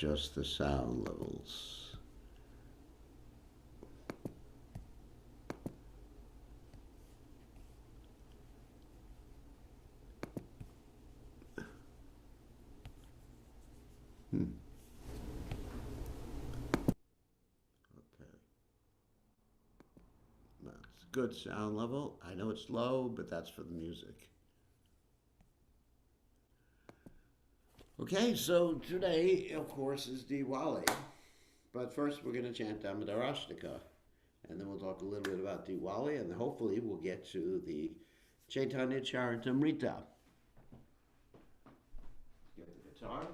adjust the sound levels. Okay. That's good sound level. I know it's low, but that's for the music. Okay, so today, of course, is Diwali. But first, we're going to chant Damodarashtika. And then we'll talk a little bit about Diwali, and hopefully we'll get to the Caitanya Caritamrta. Get the guitar.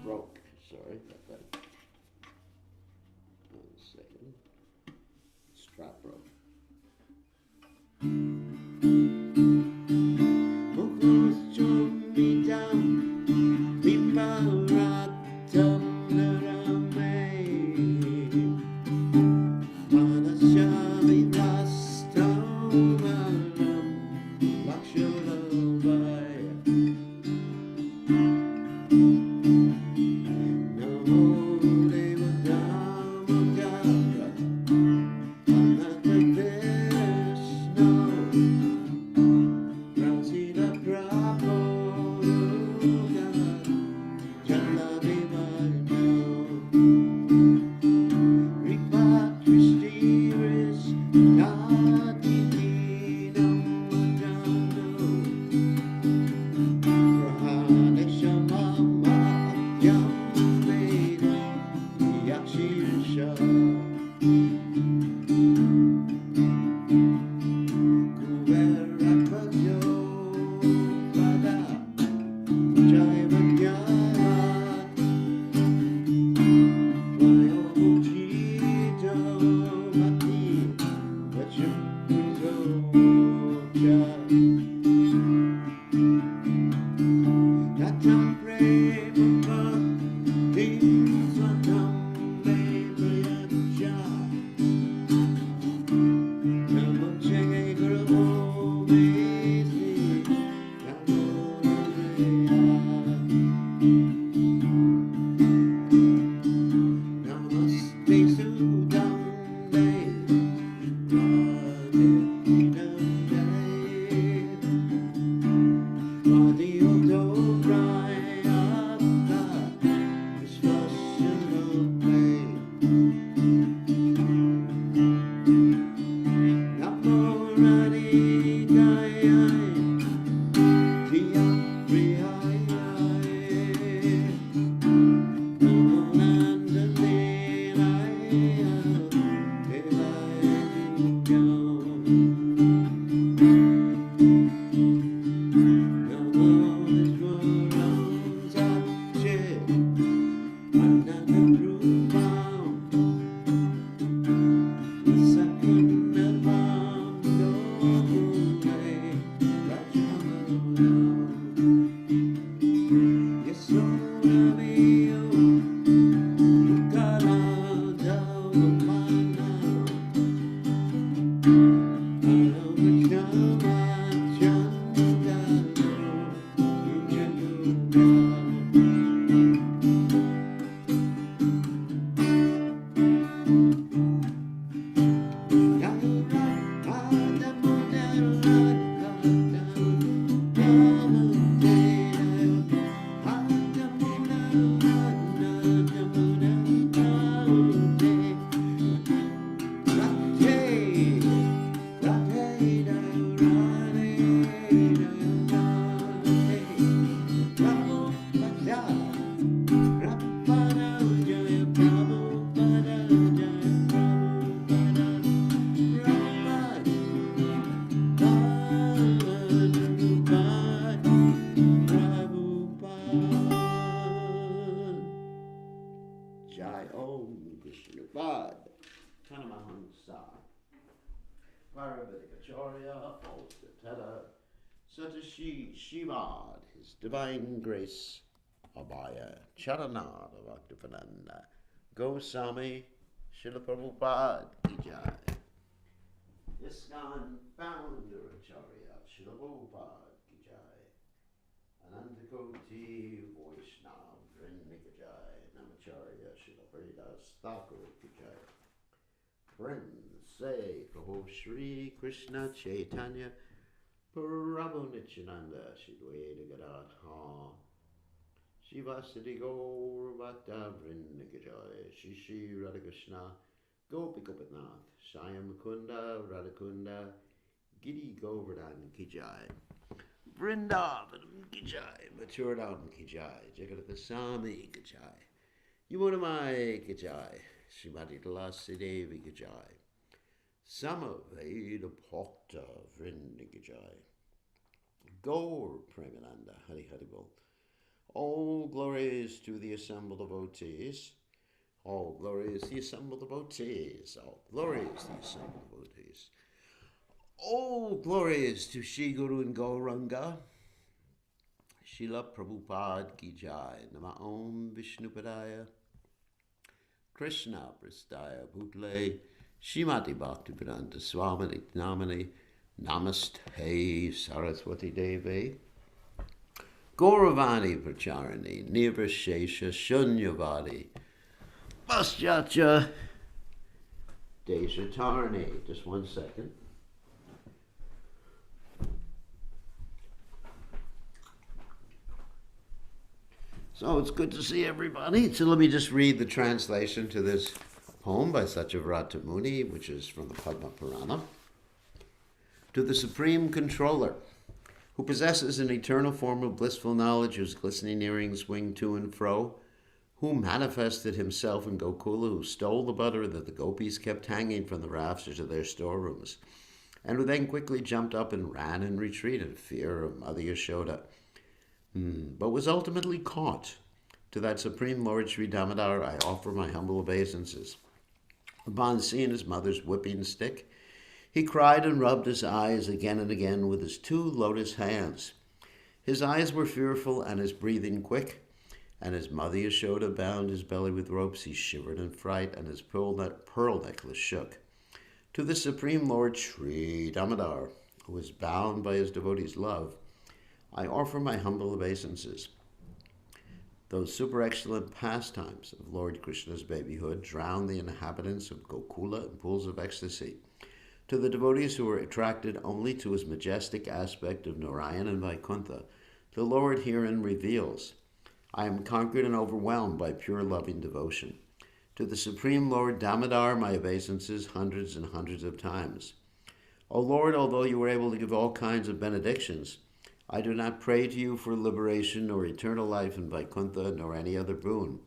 Broke. Sorry about that. 1 second. Strap broke. Jai Om Vishnupad Tanamahamsa Paravatikacharya Ostateta Satashi Shivad His Divine Grace Abhaya Charanada Bhaktivedanta Goswami Srila Prabhupada Ki Jai ISKCON Founder Acharya Srila Prabhupada Ki Jai Anantakoti Vaishnava Vrinda Ki Jai Namacharya Srila Haridas Thakur Ki Jai Friends say Kaho Shri Krishna Chaitanya Prabhu Nityananda Shri Dvaita Gadadha Shivasati Gaur Bhakta Vrinda Ki Jai Shri Shri Radhakrishna Gopi Gopinath Shyam Mukunda Radhakunda Giri Govardhan Ki Jai Vrindavanam Ki Jai Mathuradam Ki Jai Jagatha Swami Ki Jai Yamunamai Ki Jai Srimati Tulasi Devi Ki Jai Samaveda Bhakta Vrinda Ki Jai Gaur Premananda Hari Hari Bol. All glories to the assembled devotees. All glories to the assembled devotees. All glories to the assembled devotees. All glories to Shri Guru and Gauranga. Srila Prabhupada Ki Jai. Nama Om Vishnupadaya. Krishna Prastaya Bhutle. Shrimati Bhaktivedanta Swami Namani. Namaste Saraswati Devi. Gauravani Pracharani. Nirvashesha Shunyavadi. Paschatya Deshatarni. Just 1 second. So it's good to see everybody. So let me just read the translation to this poem by Satyavrata Muni, which is from the Padma Purana. To the Supreme Controller, who possesses an eternal form of blissful knowledge, whose glistening earrings swing to and fro, who manifested himself in Gokula, who stole the butter that the gopis kept hanging from the rafters of their storerooms, and who then quickly jumped up and ran in retreat in fear of Mother Yashoda. but was ultimately caught. To that Supreme Lord Sri Damodar I offer my humble obeisances. Upon seeing his mother's whipping stick, he cried and rubbed his eyes again and again with his two lotus hands. His eyes were fearful and his breathing quick, and as Mother Yashoda bound his belly with ropes, he shivered in fright, and his pearl necklace shook. To the Supreme Lord Sri Damodar, who was bound by his devotees' love, I offer my humble obeisances. Those super excellent pastimes of Lord Krishna's babyhood drowned the inhabitants of Gokula in pools of ecstasy. To the devotees who were attracted only to his majestic aspect of Narayan and Vaikuntha, the Lord herein reveals, I am conquered and overwhelmed by pure loving devotion. To the Supreme Lord Damodar, my obeisances hundreds and hundreds of times. O Lord, although you were able to give all kinds of benedictions, I do not pray to you for liberation or eternal life in Vaikuntha nor any other boon.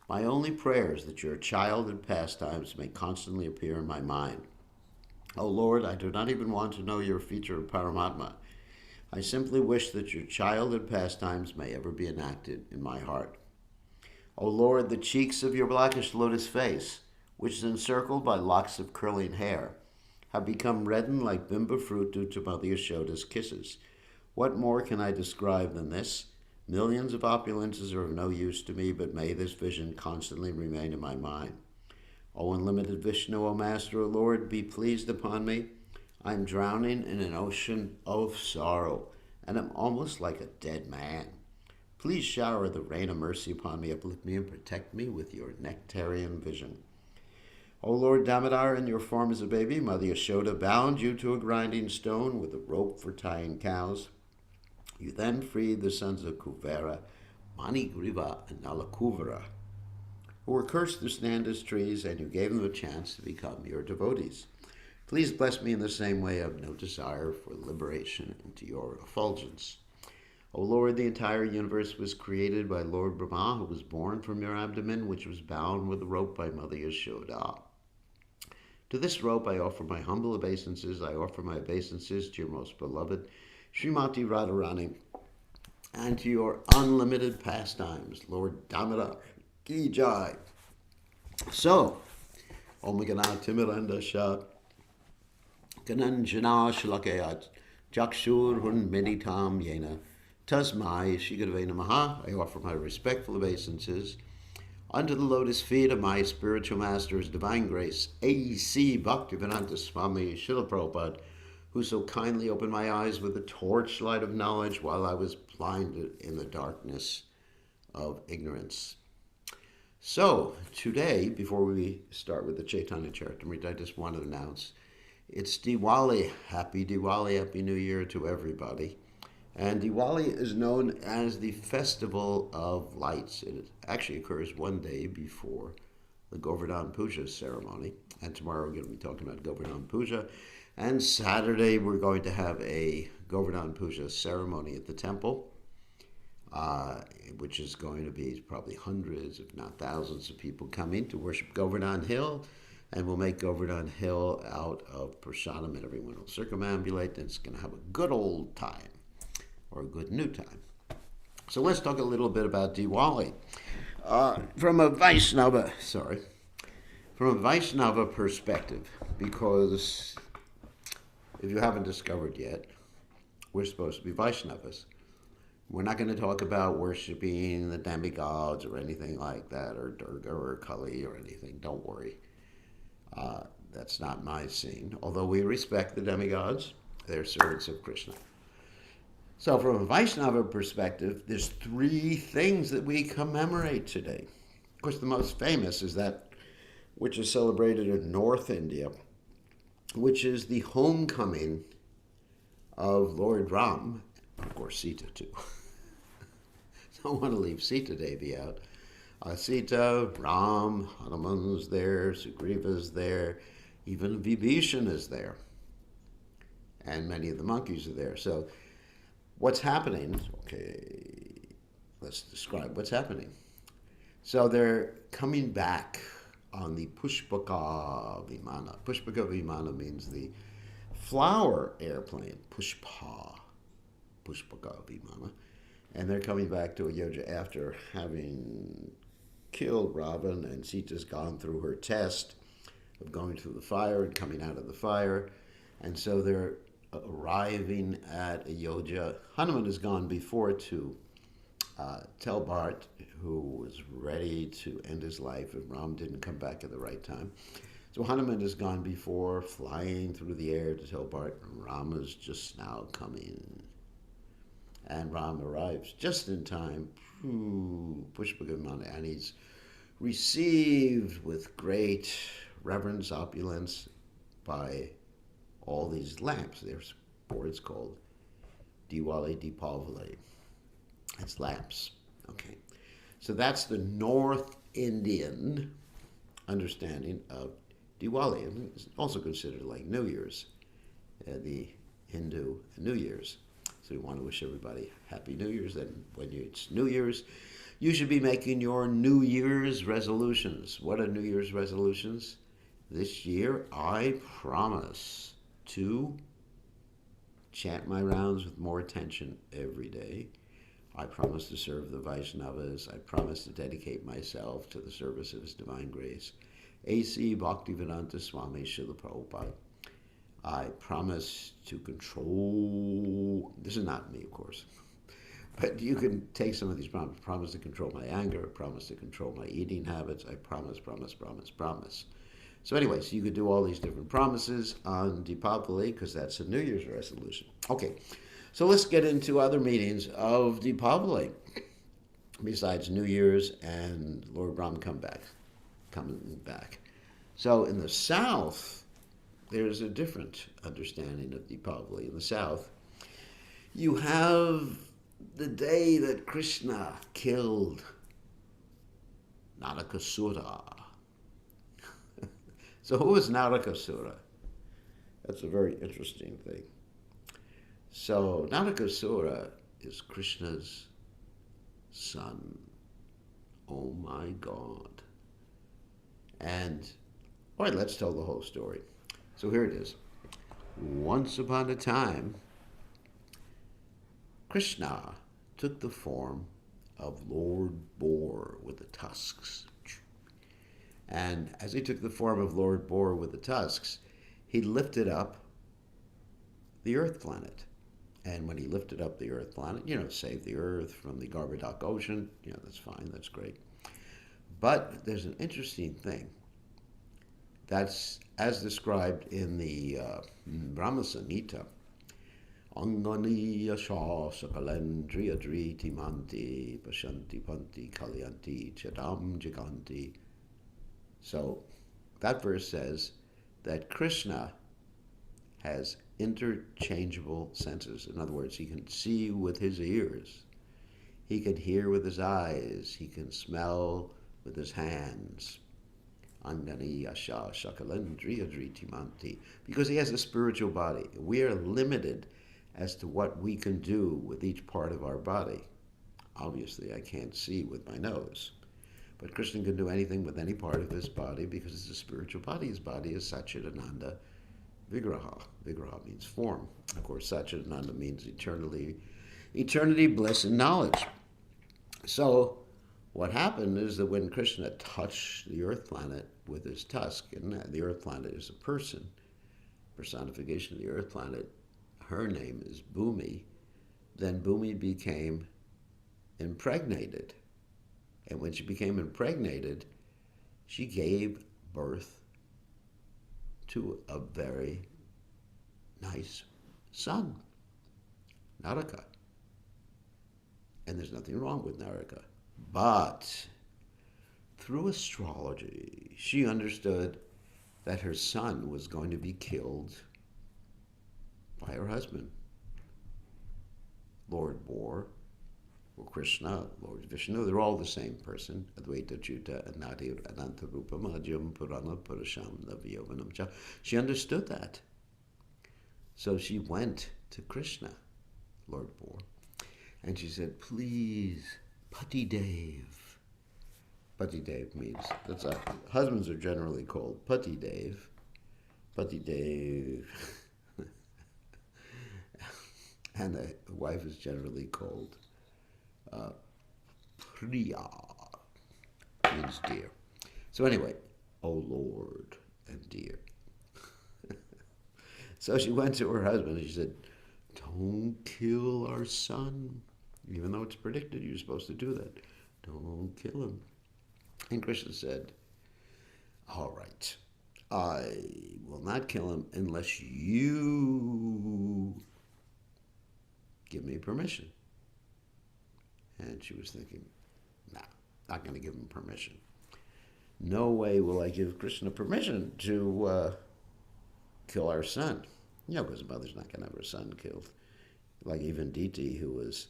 My only prayer is that your childhood pastimes may constantly appear in my mind. O Lord, I do not even want to know your feature of Paramatma. I simply wish that your childhood pastimes may ever be enacted in my heart. O Lord, the cheeks of your blackish lotus face, which is encircled by locks of curling hair, have become reddened like bimba fruit due to Mother Yashoda's kisses. What more can I describe than this? Millions of opulences are of no use to me, but may this vision constantly remain in my mind. O unlimited Vishnu, O Master, O Lord, be pleased upon me. I am drowning in an ocean of sorrow, and am almost like a dead man. Please shower the rain of mercy upon me, uplift me, and protect me with your nectarian vision. O Lord Damodar, in your form as a baby, Mother Yashoda bound you to a grinding stone with a rope for tying cows. You then freed the sons of Kuvera, Manigriva, and Nalakuvara, who were cursed to stand as trees, and you gave them a chance to become your devotees. Please bless me in the same way. I have no desire for liberation into your effulgence. O Lord, the entire universe was created by Lord Brahma, who was born from your abdomen, which was bound with a rope by Mother Yashoda. To this rope I offer my humble obeisances. I offer my obeisances to your most beloved Srimati Radharani, and to your unlimited pastimes, Lord Damodar Ki Jai. So, Om Gana Timiranda Shat Gananjana Shalakayat Jakshur Hun Meditam Yena Tasmai Shigurve Namaha. I offer my respectful obeisances unto the lotus feet of my spiritual master, His Divine Grace, A.C. Bhaktivedanta Swami Srila Prabhupada, who so kindly opened my eyes with the torchlight of knowledge while I was blinded in the darkness of ignorance. So, today, before we start with the Caitanya Charitamrta, I just want to announce it's Diwali. Happy Diwali, Happy New Year to everybody. And Diwali is known as the Festival of Lights. It actually occurs one day before the Govardhan Puja ceremony. And tomorrow we're going to be talking about Govardhan Puja. And Saturday we're going to have a Govardhan Puja ceremony at the temple, which is going to be probably hundreds, if not thousands, of people coming to worship Govardhan Hill. And we'll make Govardhan Hill out of prasadam, and everyone will circumambulate, and it's going to have a good old time, or a good new time. So let's talk a little bit about Diwali. From a Vaishnava perspective, because if you haven't discovered yet, we're supposed to be Vaishnavas. We're not going to talk about worshiping the demigods or anything like that, or Durga or Kali or anything. Don't worry. That's not my scene. Although we respect the demigods, they're servants of Krishna. So from a Vaishnava perspective, there's three things that we commemorate today. Of course, the most famous is that which is celebrated in North India, which is the homecoming of Lord Ram, of course Sita too. Don't want to leave Sita Devi out. Sita, Ram, Hanuman's there, Sugriva's there, even Vibhishan is there, and many of the monkeys are there. So what's happening? Okay, let's describe what's happening. So they're coming back on the Pushpaka Vimana. Pushpaka Vimana means the flower airplane, Pushpaka Vimana. And they're coming back to Ayodhya after having killed Ravan, and Sita's gone through her test of going through the fire and coming out of the fire. And so they're arriving at Ayodhya. Hanuman has gone before to tell Bharat, who was ready to end his life if Ram didn't come back at the right time. So Hanuman has gone before, flying through the air to tell Bharat, Rama's just now coming. And Ram arrives just in time. Pushpagamana, and he's received with great reverence, opulence by all these lamps. There's boards called Diwali, Deepavali. It's lamps. Okay. So that's the North Indian understanding of Diwali. And it's also considered like New Year's, the Hindu New Year's. So we want to wish everybody Happy New Year's. And when it's New Year's, you should be making your New Year's resolutions. What are New Year's resolutions? This year, I promise to chant my rounds with more attention every day. I promise to serve the Vaishnavas. I promise to dedicate myself to the service of His Divine Grace. A.C. Bhaktivedanta Swami Srila Prabhupada. I promise to control, this is not me, of course, but you can take some of these promises. Promise to control my anger, promise to control my eating habits. I promise, promise, promise, promise. So anyway, so you could do all these different promises on Deepavali because that's a New Year's resolution. Okay, so let's get into other meanings of Deepavali besides New Year's and Lord Ram coming back. So in the South, there's a different understanding of Deepavali. In the South, you have the day that Krishna killed Narakasura. So who is Narakasura? That's a very interesting thing. So Narakasura is Krishna's son. Oh my God. And, all right, let's tell the whole story. So here it is. Once upon a time, Krishna took the form of Lord Boar with the tusks. And as he took the form of Lord Boar with the tusks, he lifted up the Earth planet. And when he lifted up the Earth planet, saved the Earth from the Garbhodak Ocean, that's fine, that's great. But there's an interesting thing. That's as described in the Brahma Samhita. Angani yasha sakalendriya driti manti pashanti panti kalyanti chadam jiganti. So that verse says that Krishna has interchangeable senses. In other words, he can see with his ears, he can hear with his eyes, he can smell with his hands. Angani yasha sakalendriya driti manti. Because he has a spiritual body. We are limited as to what we can do with each part of our body. Obviously, I can't see with my nose. But Krishna can do anything with any part of his body because it's a spiritual body. His body is Satchidananda Vigraha. Vigraha means form. Of course, Satchidananda means eternity, bliss, and knowledge. So what happened is that when Krishna touched the Earth planet with his tusk, and the Earth planet is a person, personification of the Earth planet, her name is Bhumi, then Bhumi became impregnated. And when she became impregnated, she gave birth to a very nice son, Naraka. And there's nothing wrong with Naraka. But through astrology, she understood that her son was going to be killed by her husband, Lord Boar, or Krishna, Lord Vishnu. They're all the same person. Advaita Chuta Anadir Ananta Rupa Madhyam Purana Purasham Navyavanam Cha. She understood that. So she went to Krishna, Lord Boar, and she said, please, Pati Dev. Pati Dev means, husbands are generally called Pati Dev. Pati Dev. And the wife is generally called Uh, Priya means dear. So anyway, oh Lord and dear. So she went to her husband and she said, don't kill our son. Even though it's predicted you're supposed to do that. Don't kill him. And Krishna said, all right, I will not kill him unless you give me permission. And she was thinking, nah, not going to give him permission. No way will I give Krishna permission to kill our son. Because the mother's not going to have her son killed. Like even Diti, who was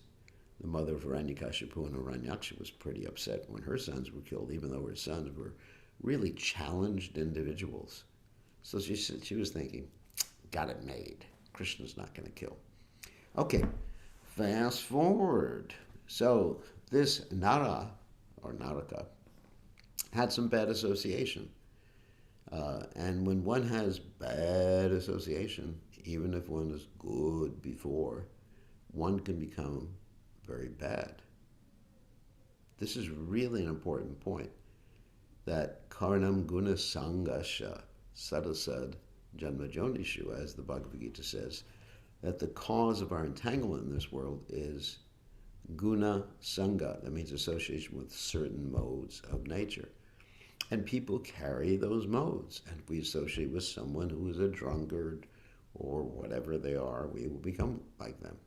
the mother of Hiranyakashipu and Hiranyaksha, was pretty upset when her sons were killed, even though her sons were really challenged individuals. So she was thinking, got it made. Krishna's not going to kill. Okay, fast forward. So this Nara, or Naraka, had some bad association. And when one has bad association, even if one is good before, one can become very bad. This is really an important point, that Karnam Guna Sangasha Sadasad Janmajonishu, as the Bhagavad Gita says, that the cause of our entanglement in this world is Guna Sangha. That means association with certain modes of nature. And people carry those modes. And if we associate with someone who is a drunkard or whatever they are, we will become like them.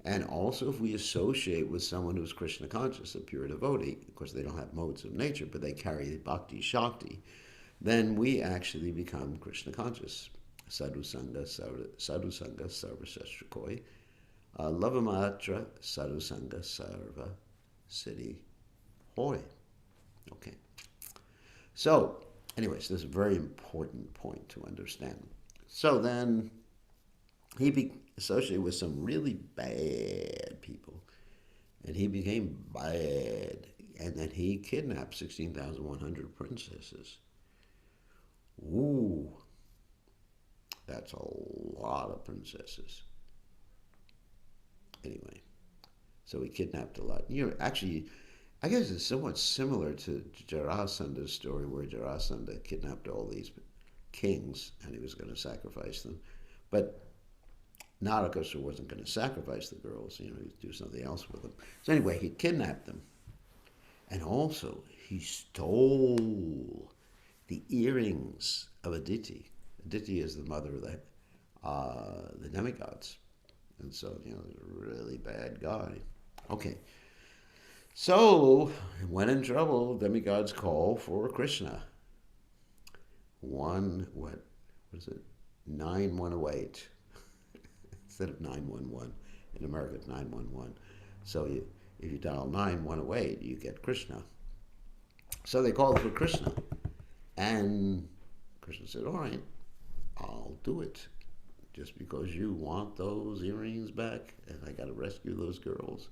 And also if we associate with someone who's Krishna conscious, a pure devotee, of course they don't have modes of nature, but they carry the bhakti shakti, then we actually become Krishna conscious. Sadhu Sangha Sarva Shastrakoi, Lavamatra Sadhu Sangha Sarva Siddhi Hoy. Okay. So, anyways, this is a very important point to understand. So then he associated with some really bad people, and he became bad, and then he kidnapped 16,100 princesses. Ooh, that's a lot of princesses. Anyway, so he kidnapped a lot. Actually, I guess it's somewhat similar to Jarasanda's story, where Jarasandha kidnapped all these kings and he was going to sacrifice them. But Narakasura wasn't going to sacrifice the girls, he'd do something else with them. So anyway, he kidnapped them. And also, he stole the earrings of Aditi. Aditi is the mother of the demigods. And so, he's a really bad guy. Okay. So, when in trouble, demigods call for Krishna. What is it? 9108. Instead of 911. In America, it's 911. So if you dial 9108, you get Krishna. So they called for Krishna. And Krishna said, all right, I'll do it. Just because you want those earrings back, and I got to rescue those girls.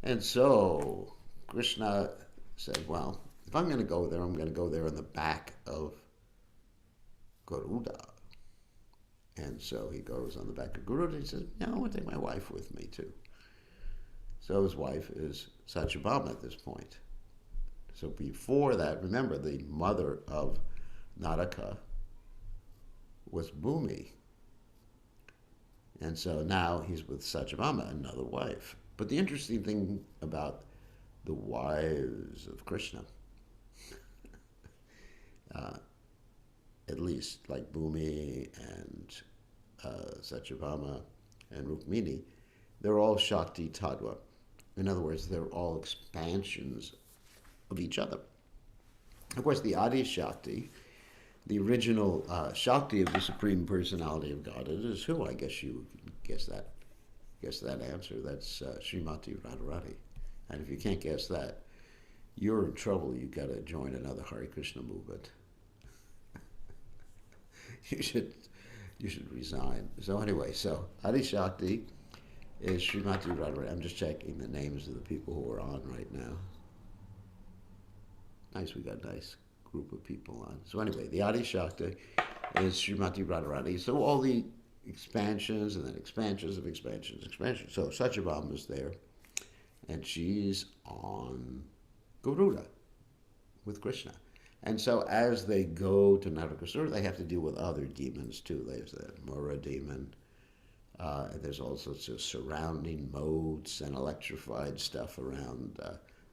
And so Krishna said, well, if I'm going to go there, I'm going to go there on the back of Garuda. And so he goes on the back of Garuda and he says, yeah, I want to take my wife with me too. So his wife is Satyabhama at this point. So before that, remember, the mother of Naraka was Bhumi. And so now he's with Satyabhama, another wife. But the interesting thing about the wives of Krishna, at least like Bhumi and Satyabhama and Rukmini, they're all Shakti Tadva. In other words, they're all expansions of each other. Of course, the Adi Shakti, the original Shakti of the Supreme Personality of Godhead, is who? I guess you guess that. Guess that answer. That's Srimati Radharani. And if you can't guess that, you're in trouble. You've got to join another Hare Krishna movement. you should resign. So anyway, so Adi Shakti is Srimati Radharani. I'm just checking the names of the people who are on right now. Nice, we got a nice group of people on. So anyway, the Adi Shakti is Srimati Radharani. So all the expansions and then expansions of expansions. So Satyabhama is there. and she's on Garuda with Krishna. And so as they go to Narakasura, they have to deal with other demons too. There's the Mura demon. And there's all sorts of surrounding moats and electrified stuff around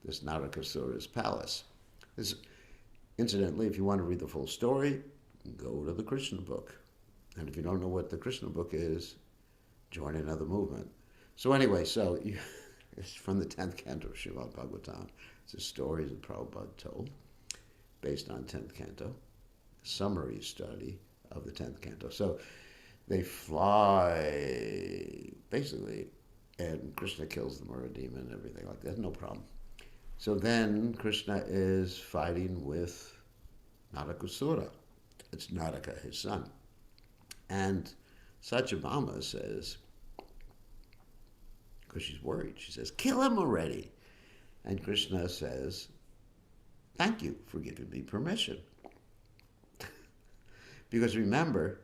this Narakasura's palace. This, incidentally, if you want to read the full story, go to the Krishna book. And if you don't know what the Krishna book is, join another movement. So anyway, it's from the 10th canto of Srimad Bhagavatam. It's a story that Prabhupada told, based on 10th canto, summary study of the 10th canto. So they fly, basically, and Krishna kills the Mura demon and everything like that, no problem. So then Krishna is fighting with Narakasura. It's Naraka, his son. And Satyabhama says, because she's worried, she says, kill him already. And Krishna says, thank you for giving me permission. Because remember,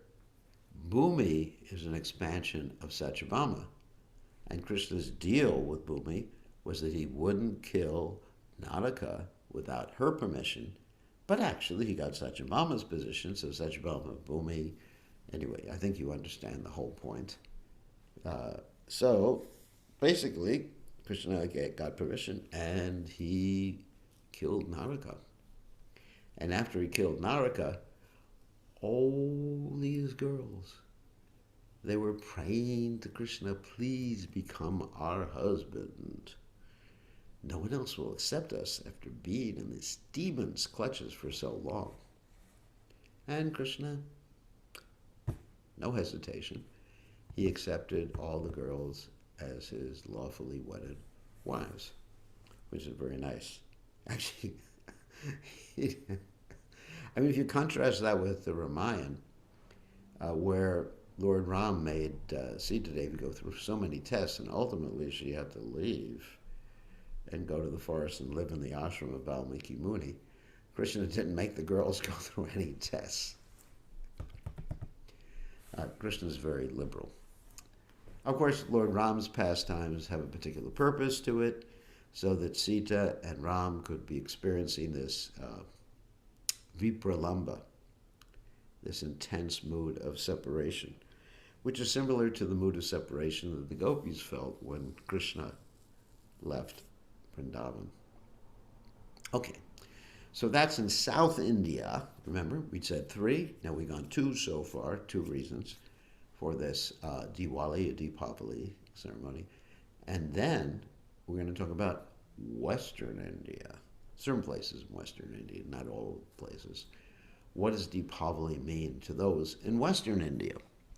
Bhumi is an expansion of Satyabhama. And Krishna's deal with Bhumi was that he wouldn't kill Naraka without her permission. But actually, he got Satyabhama's position, so Satyabhama, Bhumi. Anyway, I think you understand the whole point. So basically, Krishna got permission and he killed Naraka. And after he killed Naraka, all these girls, they were praying to Krishna, please become our husband. No one else will accept us after being in this demon's clutches for so long. And Krishna, no hesitation, he accepted all the girls as his lawfully wedded wives, which is very nice. Actually, I mean, if you contrast that with the Ramayana, where Lord Ram made Sita Devi go through so many tests, and ultimately she had to leave and go to the forest and live in the ashram of Valmiki Muni, Krishna didn't make the girls go through any tests. Krishna is very liberal. Of course, Lord Ram's pastimes have a particular purpose to it, so that Sita and Ram could be experiencing this vipralamba, this intense mood of separation, which is similar to the mood of separation that the gopis felt when Krishna left Vrindavan. Okay, so that's in South India. Remember, we said 3. Now we've gone 2 so far, 2 reasons for this Diwali, Deepavali ceremony. And then we're going to talk about Western India, certain places in Western India, not all places. What does Deepavali mean to those in Western India?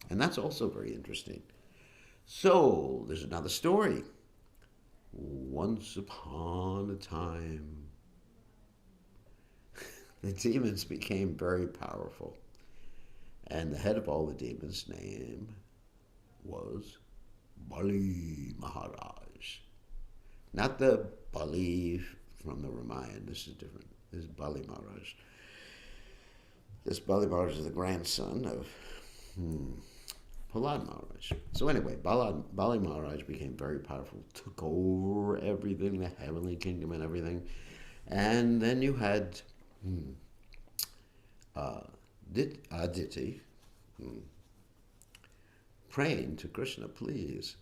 And that's also very interesting. So there's another story. Once upon a time, the demons became very powerful. And the head of all the demons' name was Bali Maharaj. Not the Bali from the Ramayana. This is different. This is Bali Maharaj. This Bali Maharaj is the grandson of Prahlad Maharaj. So anyway, Bali Maharaj became very powerful, took over everything, the heavenly kingdom and everything. And then you had Aditi praying to Krishna, please,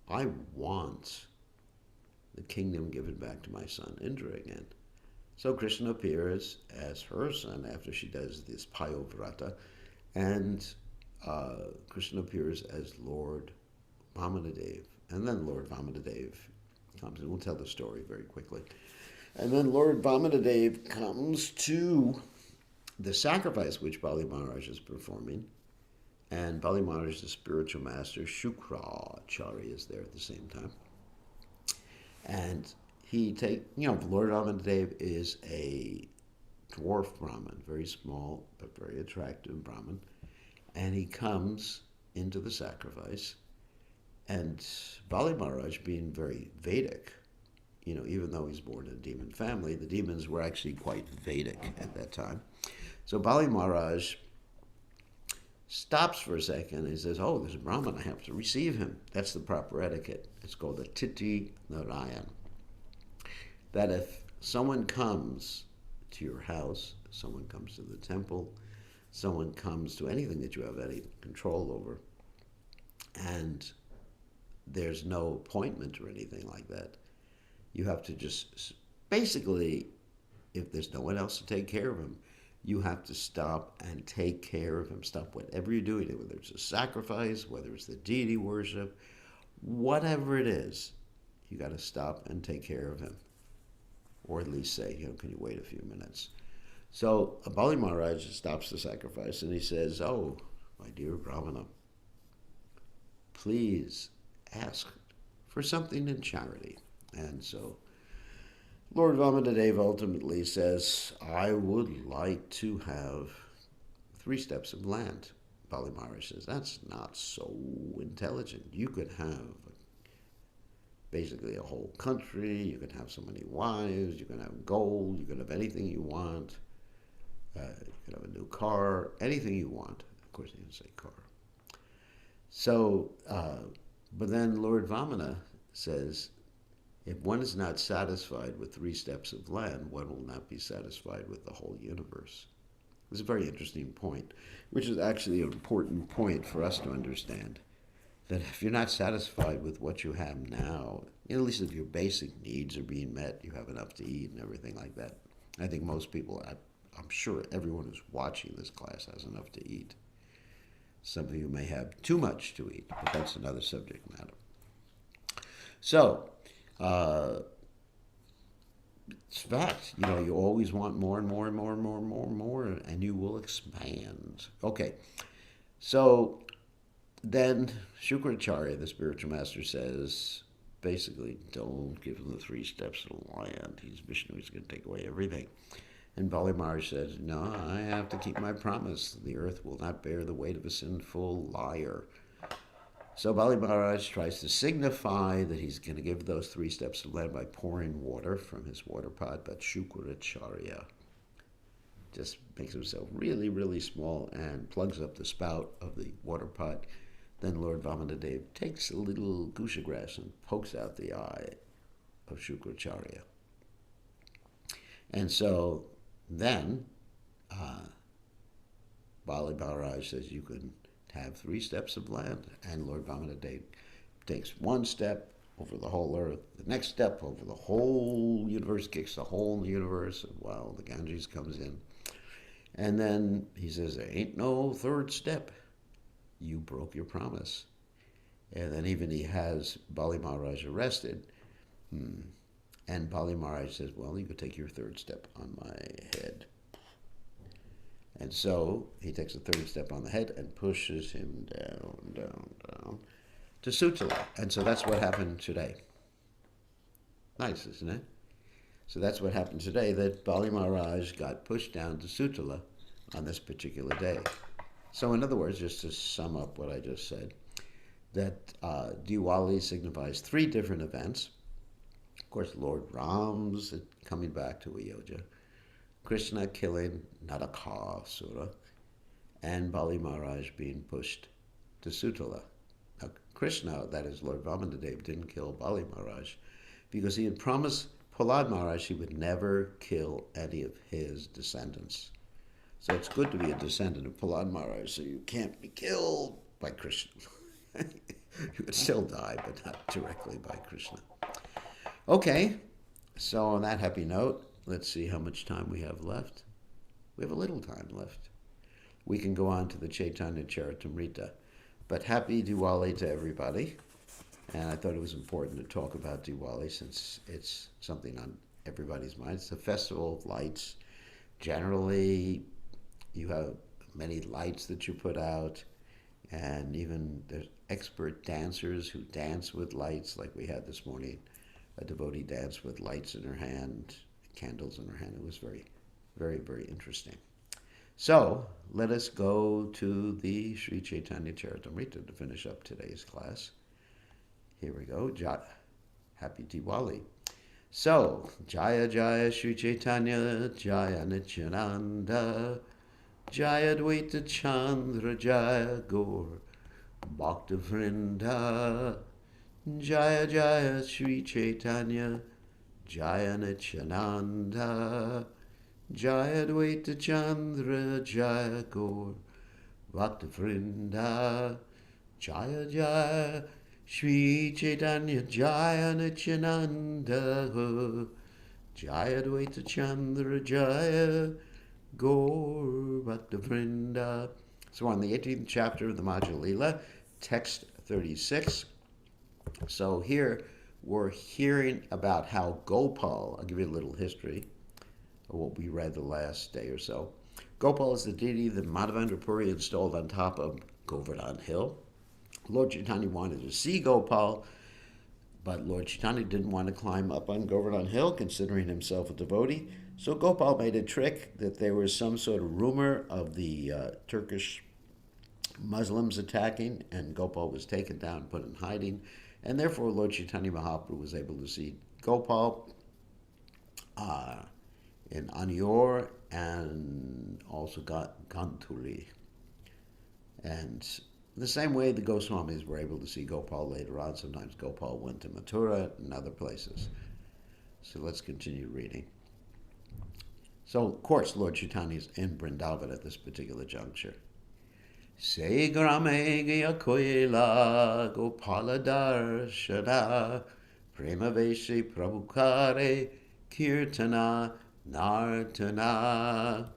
I want the kingdom given back to my son Indra again. So Krishna appears as her son after she does this Payovrata, and Krishna appears as Lord Vamanadev. And then Lord Vamanadev comes, and we'll tell the story very quickly. And then Lord Vamanadev comes to the sacrifice which Bali Maharaj is performing, and Bali Maharaj, the spiritual master, Shukracharya, is there at the same time. And Lord Vamanadev is a dwarf Brahmin, very small but very attractive Brahmin, and he comes into the sacrifice, and Bali Maharaj, being very Vedic, even though he's born in a demon family, the demons were actually quite Vedic at that time. So Bali Maharaj stops for a second and he says, oh, there's a Brahmin, I have to receive him. That's the proper etiquette. It's called a Titi Narayan. That if someone comes to your house, someone comes to the temple, someone comes to anything that you have any control over, and there's no appointment or anything like that, you have to just basically, if there's no one else to take care of him, you have to stop and take care of him. Stop whatever you're doing, whether it's a sacrifice, whether it's the deity worship, whatever it is, you got to stop and take care of him. Or at least say, can you wait a few minutes? So Bali Maharaj stops the sacrifice and he says, oh, my dear Brahmana, please ask for something in charity. And so Lord Vamanadeva ultimately says, I would like to have 3 steps of land. Bali Maharaj says, that's not so intelligent. You could have basically a whole country, you could have so many wives, you could have gold, you could have anything you want, you could have a new car, anything you want. Of course, he didn't say car. So, but then Lord Vamana says, if one is not satisfied with 3 steps of land, one will not be satisfied with the whole universe. It's a very interesting point, which is actually an important point for us to understand. That if you're not satisfied with what you have now, at least if your basic needs are being met, you have enough to eat and everything like that. I think most people, I'm sure everyone who's watching this class has enough to eat. Some of you may have too much to eat, but that's another subject matter. So, it's fact, you always want more and more and more and more and more and more, and you will expand. Okay, so then Shukracharya, the spiritual master, says, basically, don't give him the 3 steps of the land. He's Vishnu, he's going to take away everything. And Bali Maharaj says, no, I have to keep my promise. The earth will not bear the weight of a sinful liar. So Bali Maharaj tries to signify that he's going to give those 3 steps of land by pouring water from his water pot, but Shukracharya just makes himself really, really small and plugs up the spout of the water pot. Then Lord Vamanadeva takes a little gusha grass and pokes out the eye of Shukracharya. And so then Bali Maharaj says you can have 3 steps of land, and Lord Vamanadeva takes 1 step over the whole earth, the next step over the whole universe, kicks the whole universe while the Ganges comes in. And then he says, there ain't no 3rd step. You broke your promise. And then even he has Bali Maharaj arrested. And Bali Maharaj says, well, you could take your 3rd step on my head. And so he takes the 3rd step on the head and pushes him down, down, down to Sutala. And so that's what happened today. Nice, isn't it? So that's what happened today, that Bali Maharaj got pushed down to Sutala on this particular day. So in other words, just to sum up what I just said, that Diwali signifies 3 different events. Of course, Lord Ram's coming back to Ayodhya, Krishna killing Narakasura, and Bali Maharaj being pushed to Sutala. Now, Krishna, that is Lord Vamanadeva, didn't kill Bali Maharaj because he had promised Prahlad Maharaj he would never kill any of his descendants. So it's good to be a descendant of Prahlad Maharaj, so you can't be killed by Krishna. You could still die, but not directly by Krishna. Okay, so on that happy note, let's see how much time we have left. We have a little time left. We can go on to the Caitanya Charitamrta. But happy Diwali to everybody. And I thought it was important to talk about Diwali since it's something on everybody's mind. It's a festival of lights. Generally, you have many lights that you put out, and even there's expert dancers who dance with lights, like we had this morning, a devotee dance with lights in her hand, candles in her hand. It was very, very, very interesting. So let us go to the Sri Caitanya Charitamrta to finish up today's class. Here we go. Happy Diwali. So, Jaya Jaya Sri Chaitanya, Jaya Nityananda, Jaya Dvaita Chandra Jaya Gaur Bhakta Vrinda Jaya Jaya Sri Chaitanya Jaya Nityananda Jaya Dvaita Chandra Jaya Gaur Bhakta Vrinda Jaya Jaya Sri Chaitanya Jaya Nityananda Jaya Dvaita Chandra Jaya Gaur Bhakta Vrinda. So on the 18th chapter of the Madhya Lila, text 36. So here we're hearing about how Gopal, I'll give you a little history of what we read the last day or so. Gopal is the deity that Madhavendra Puri installed on top of Govardhan Hill. Lord Chaitanya wanted to see Gopal, but Lord Chaitanya didn't want to climb up on Govardhan Hill, considering himself a devotee. So Gopal made a trick that there was some sort of rumor of the Turkish Muslims attacking, and Gopal was taken down, put in hiding, and therefore Lord Chaitanya Mahaprabhu was able to see Gopal in Anior and also got Gantuli. And the same way the Goswamis were able to see Gopal later on. Sometimes Gopal went to Mathura and other places. So let's continue reading. So, of course, Lord Chaitanya is in Vrindavan at this particular juncture. Se grame gaya koila Gopala darshana prema veshe prabhukare kirtana nartana.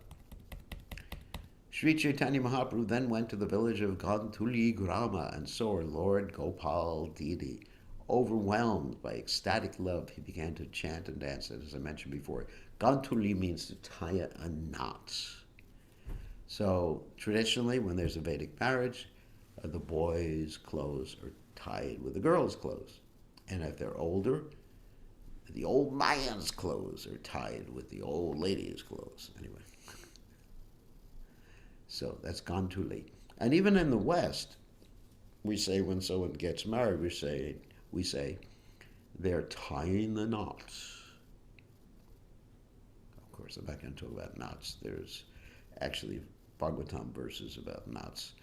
Sri Chaitanya Mahaprabhu then went to the village of Gantuli Grama and saw Lord Gopal deity. Overwhelmed by ecstatic love, he began to chant and dance. As I mentioned before, Gantuli means to tie a knot. So traditionally, when there's a Vedic marriage, the boys' clothes are tied with the girls' clothes. And if they're older, the old man's clothes are tied with the old lady's clothes. Anyway. So that's Gantuli. And even in the West, we say when someone gets married, we say they're tying the knots. Of course, I'm not going to talk about knots. There's actually Bhagavatam verses about knots.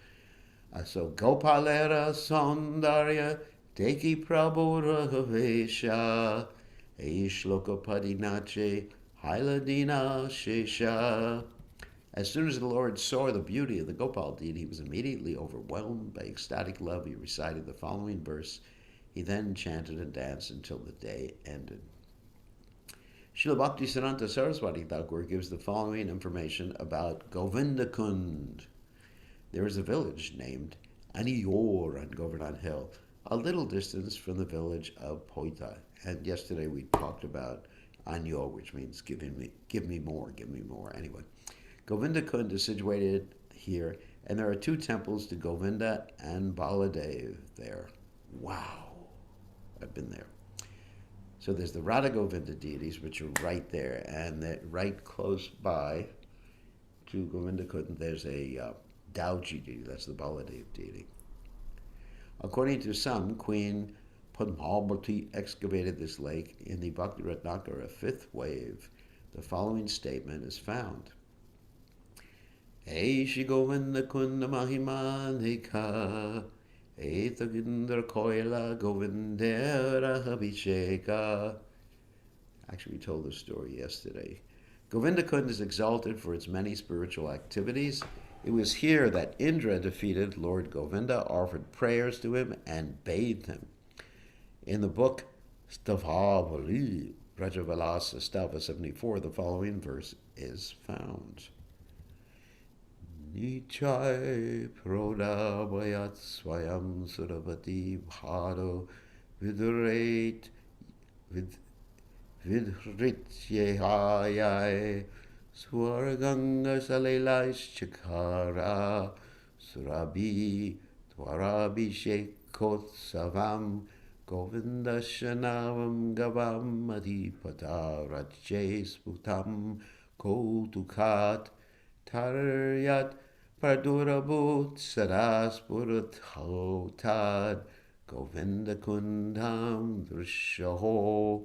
So Gopalera Saundarya Deki Prabhu Rahavesha Eishloka Padinache Hailadina Shesha. As soon as the Lord saw the beauty of the Gopal deity, he was immediately overwhelmed by ecstatic love. He recited the following verse. He then chanted and danced until the day ended. Srila Bhaktisiddhanta Saraswati Thakur gives the following information about Govindakund. There is a village named Anior on Govardhan Hill, a little distance from the village of Poita. And yesterday we talked about Anior, which means give me more. Anyway. Govindakund is situated here, and there are two temples to Govinda and Baladev there. Wow, I've been there. So there's the Radha Govinda deities, which are right there, and right close by to Govindakund, there's a Dauji deity, that's the Baladev deity. According to some, Queen Padmavati excavated this lake in the Bhakti Ratnakara, fifth wave. The following statement is found. Eishi Govinda Kunda Mahimanika Etagindra Koila Govindera Abhisheka. Actually, we told this story yesterday. Govinda Kund is exalted for its many spiritual activities. It was here that Indra defeated Lord Govinda, offered prayers to him, and bathed him. In the book Stavavali, Brajavalasa Stava 74, the following verse is found. Nichai prodabhayat swayam surabati bharo vidurate vidhrityehayai swarganga salailaishchakara surabi dwarabhishekotsavam govindashanavam gavam adhipata rajye sputam kotukat Taryat Pradurabhut Saraspurat Hotad Govinda Kundam Drishaho.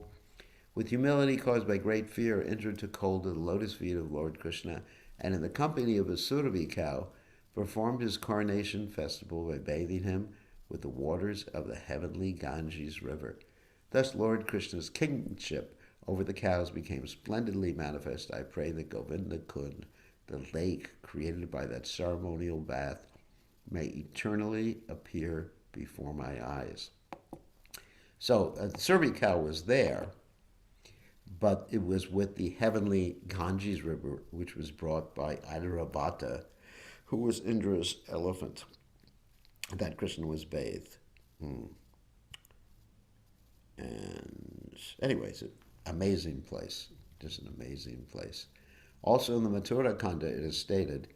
With humility caused by great fear, Indra took hold of the lotus feet of Lord Krishna and in the company of a Surabhi cow, performed his coronation festival by bathing him with the waters of the heavenly Ganges river. Thus, Lord Krishna's kingship over the cows became splendidly manifest. I pray that Govinda Kund, the lake created by that ceremonial bath, may eternally appear before my eyes. So, the Surabhi cow was there, but it was with the heavenly Ganges river, which was brought by Airavata, who was Indra's elephant, that Krishna was bathed. And anyways, an amazing place, just an amazing place. Also in the Mathura Kanda, it is stated,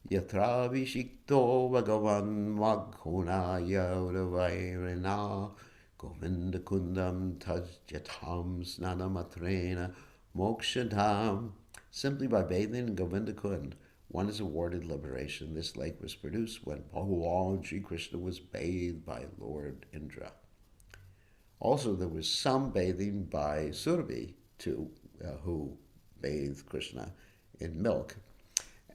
Yatra Vishikto Bhagavan Maghunaya Uravairina Govinda Kundam Tajyatam Snanamatrena Mokshadam. Simply by bathing in Govinda Kund, one is awarded liberation. This lake was produced when Bhagavan Sri Krishna was bathed by Lord Indra. Also, there was some bathing by Surabhi, who bathed Krishna in milk.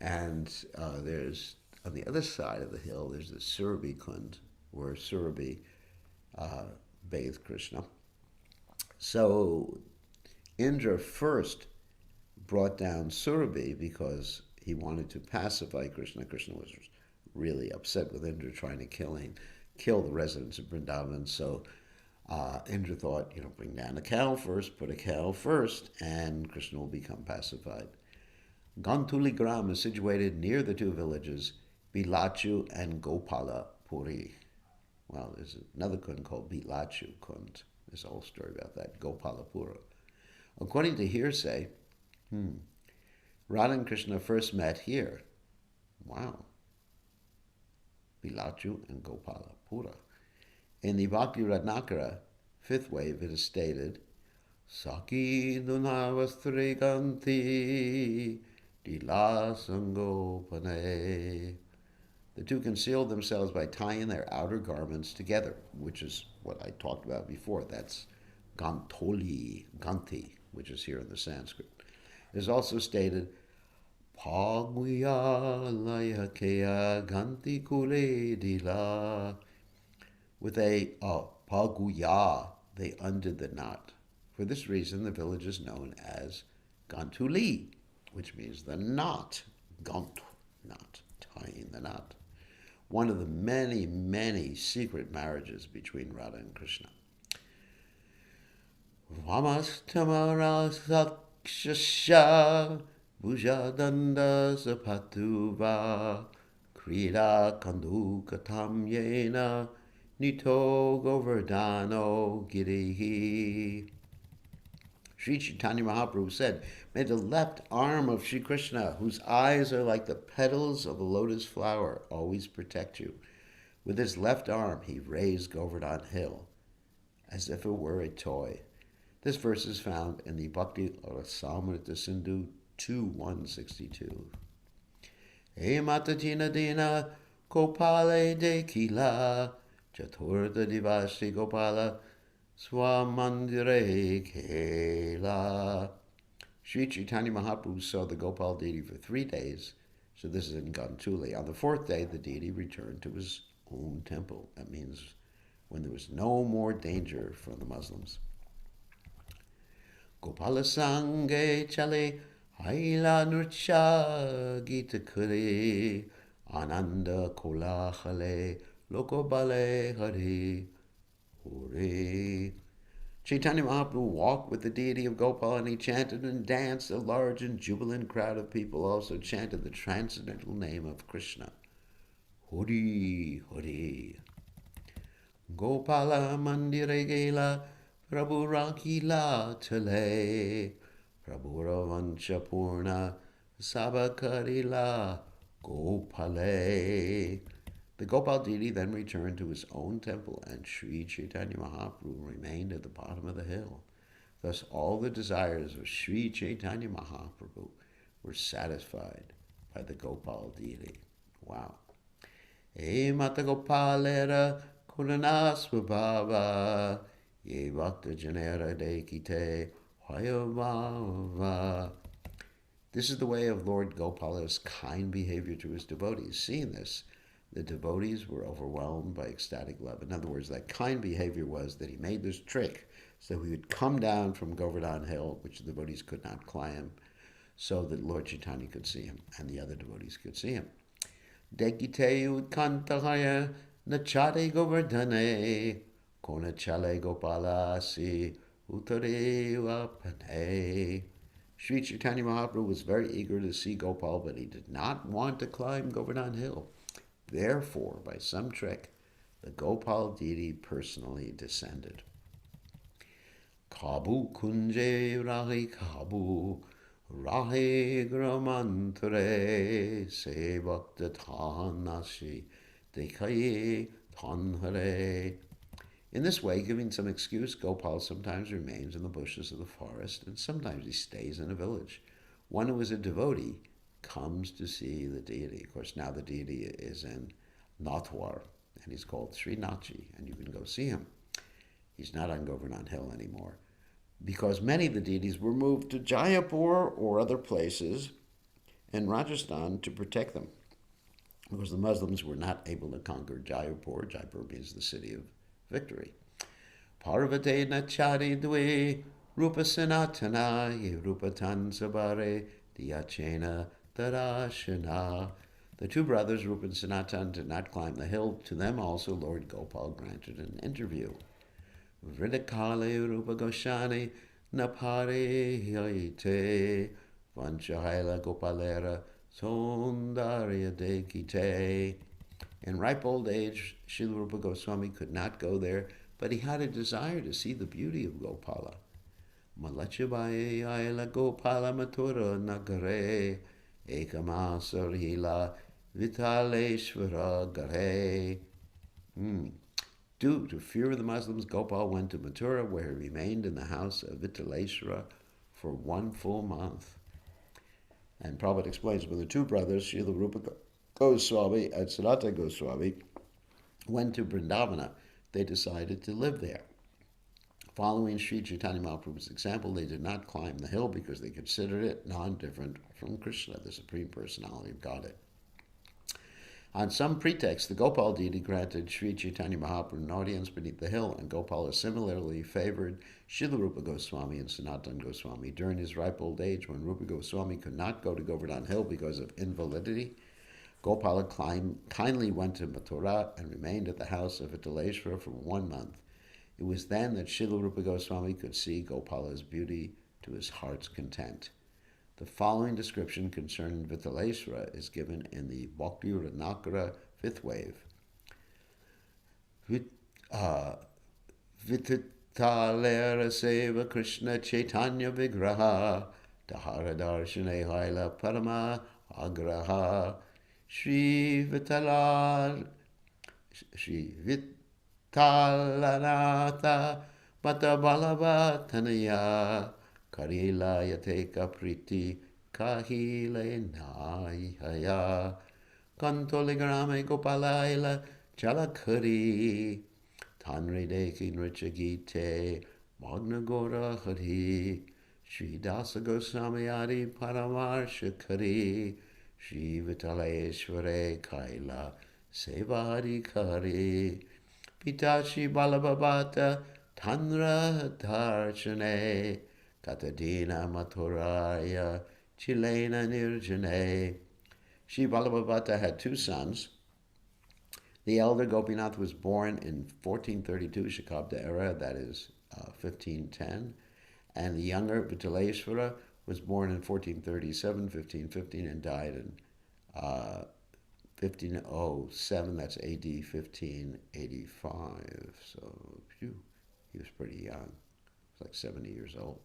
And there's, on the other side of the hill, there's the Surabhi Kund, where Surabhi bathed Krishna. So Indra first brought down Surabhi because he wanted to pacify Krishna. Krishna was really upset with Indra trying to kill the residents of Vrindavan. So Indra thought, bring down a cow first, put a cow first, and Krishna will become pacified. Gantuli Gram is situated near the two villages, Bilachu and Gopala Puri. Well, there's another kund called Bilachu Kund. There's a whole story about that, Gopalapura. According to hearsay, Radha and Krishna first met here. Wow. Bilachu and Gopalapura. In the Bhakti Ratnakara, 5th wave, it is stated, Saki Dunavastri Ganti Dila Sangopane. The two concealed themselves by tying their outer garments together, which is what I talked about before. That's Ganti, which is here in the Sanskrit. It is also stated, Paguya Layakea Ganti Kule Dila. With a Paguya, they undid the knot. For this reason, the village is known as Gantuli, which means the knot. Gant, knot, tying the knot. One of the many, many secret marriages between Radha and Krishna. Vamastamara sakshasha bhujadanda sapatuva krida kandukatam yena nito govardhano girihi. Sri Caitanya Mahaprabhu said, may the left arm of Sri Krishna, whose eyes are like the petals of a lotus flower, always protect you. With his left arm, he raised Govardhan Hill, as if it were a toy. This verse is found in the Bhakti Rasamrita Sindhu 2.162. Hey Matatina Dina Gopale Dekila Chaturtha Divashri Gopala Swamandire Kela. Sri Caitanya Mahaprabhu saw the Gopal deity for 3 days, so this is in Gantuli. On the 4th day, the deity returned to his own temple. That means when there was no more danger from the Muslims. Gopala Sange Chale Haila Nurcha Gita Kure Ananda Kolahale Lokobale Hari Hore. Chaitanya Mahaprabhu walked with the deity of Gopal, and he chanted and danced. A large and jubilant crowd of people also chanted the transcendental name of Krishna. Hori, Hori. Gopala Mandire Gela Prabhu Rakila Tale Prabhu Ravancha Purna Sabakarila Gopale. The Gopal deity then returned to his own temple, and Sri Chaitanya Mahaprabhu remained at the bottom of the hill. Thus all the desires of Sri Chaitanya Mahaprabhu were satisfied by the Gopal deity. Wow. E Mata Gopalera Kuranasvabhava Ye Bhakta Janera Dekite Hayavava. This is the way of Lord Gopala's kind behavior to his devotees. Seeing this, the devotees were overwhelmed by ecstatic love. In other words, that kind behavior was that he made this trick so he would come down from Govardhan Hill, which the devotees could not climb, so that Lord Chaitanya could see him and the other devotees could see him. Dekite utkantahaya nachate govardhane kona chale gopala si utare vapane. Sri Chaitanya Mahaprabhu was very eager to see Gopal, but he did not want to climb Govardhan Hill. Therefore, by some trick, the Gopal deity personally descended. Kabu kunje rahi kabu rahe gramantre se bhakta thanasi dekhaye thanhare. In this way, giving some excuse, Gopal sometimes remains in the bushes of the forest, and sometimes he stays in a village. One who is a devotee comes to see the deity. Of course, now the deity is in Nathwar, and he's called Srinathji, and you can go see him. He's not on Govardhan Hill anymore, because many of the deities were moved to Jaipur or other places in Rajasthan to protect them, because the Muslims were not able to conquer Jaipur. Jaipur means the city of victory. Parvate nachari dwe rupa sanatana ye rupa tan sabare diyachena darashana. The two brothers, Rupa and Sanatan, did not climb the hill. To them also Lord Gopal granted an interview. Vridakale Rupa Goshani Napare Yaite Vanchahaila Gopalera Sondarya Dekite. In ripe old age, Srila Rupa Goswami could not go there, but he had a desire to see the beauty of Gopala. Malachabaye Aila Gopala Mathura Nagare Ekamasar Lila Vitaleshvara Gare. Due to fear of the Muslims, Gopal went to Mathura, where he remained in the house of Vitaleshvara for 1 full month. And Prabhupada explains, when the two brothers, Srila Rupa Goswami and Sanatana Goswami, went to Vrindavana, they decided to live there. Following Sri Chaitanya Mahaprabhu's example, they did not climb the hill because they considered it non-different from Krishna, the Supreme Personality of Godhead. On some pretext, the Gopal deity granted Sri Chaitanya Mahaprabhu an audience beneath the hill, and Gopala similarly favored Srila Rupa Goswami and Sanatana Goswami. During his ripe old age, when Rupa Goswami could not go to Govardhan Hill because of invalidity, Gopala kindly went to Mathura and remained at the house of Vitaleshvara for 1 month. It was then that Srila Rupa Goswami could see Gopala's beauty to his heart's content. The following description concerning Vitaleshvara is given in the Bhakti Ratnakara 5th wave. Vitalera Seva Krishna Chaitanya Vigraha Tahara Darshane Haila Parama Agraha Shri Vitalanatha Batabalavatanaya Karila Yateka Priti Kahile Nayaya Kantoligrame Gopalaila Chalakari Tanre Deki Nrichagite Magnagora Hari Shri Dasa Goswami Adi Paramarsha Kari Shri Vitaleshvare Kaila Sevadi Kari Pitashi Balabhabata Tanra Darshane Katadina Mathuraya Chilena Nirjane. Shri Balabhabata had 2 sons. The elder Gopinath was born in 1432 Shakabda era, that is 1510, and the younger Vitaleshvara was born in 1437, 1515, and died in 1507, that's AD 1585. So, he was pretty young. He was like 70 years old.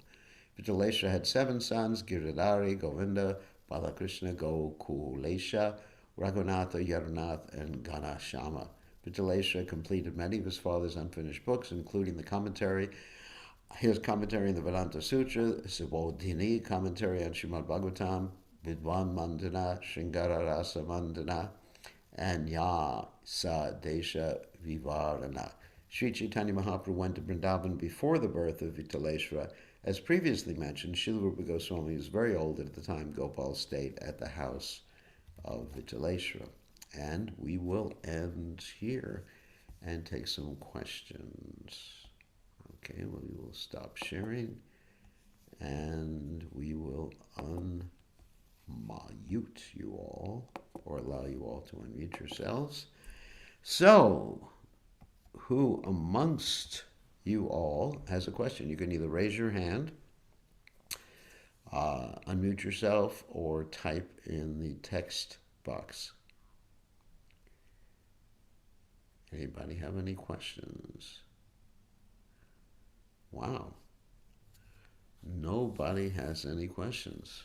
Vitaleshvara had 7 sons: Giridhari, Govinda, Balakrishna, Gokulesha, Raghunatha, Yadunath, and Ganashama. Vitaleshvara completed many of his father's unfinished books, including his commentary in the Vedanta Sutra, Subodhini commentary on Srimad Bhagavatam, Vidwan Mandana, Shringara Rasa Mandana, and Yasa Desha Vivarana. Sri Chaitanya Mahaprabhu went to Vrindavan before the birth of Vitaleshvara, As previously mentioned, Srila Rupa Goswami was very old at the time Gopal stayed at the house of Vitaleshwara. And we will end here and take some questions. Okay, well, we will stop sharing and we will unmute you all or allow you all to unmute yourselves. So, who amongst you all has a question? You can either raise your hand, unmute yourself, or type in the text box. Anybody have any questions? Wow. Nobody has any questions.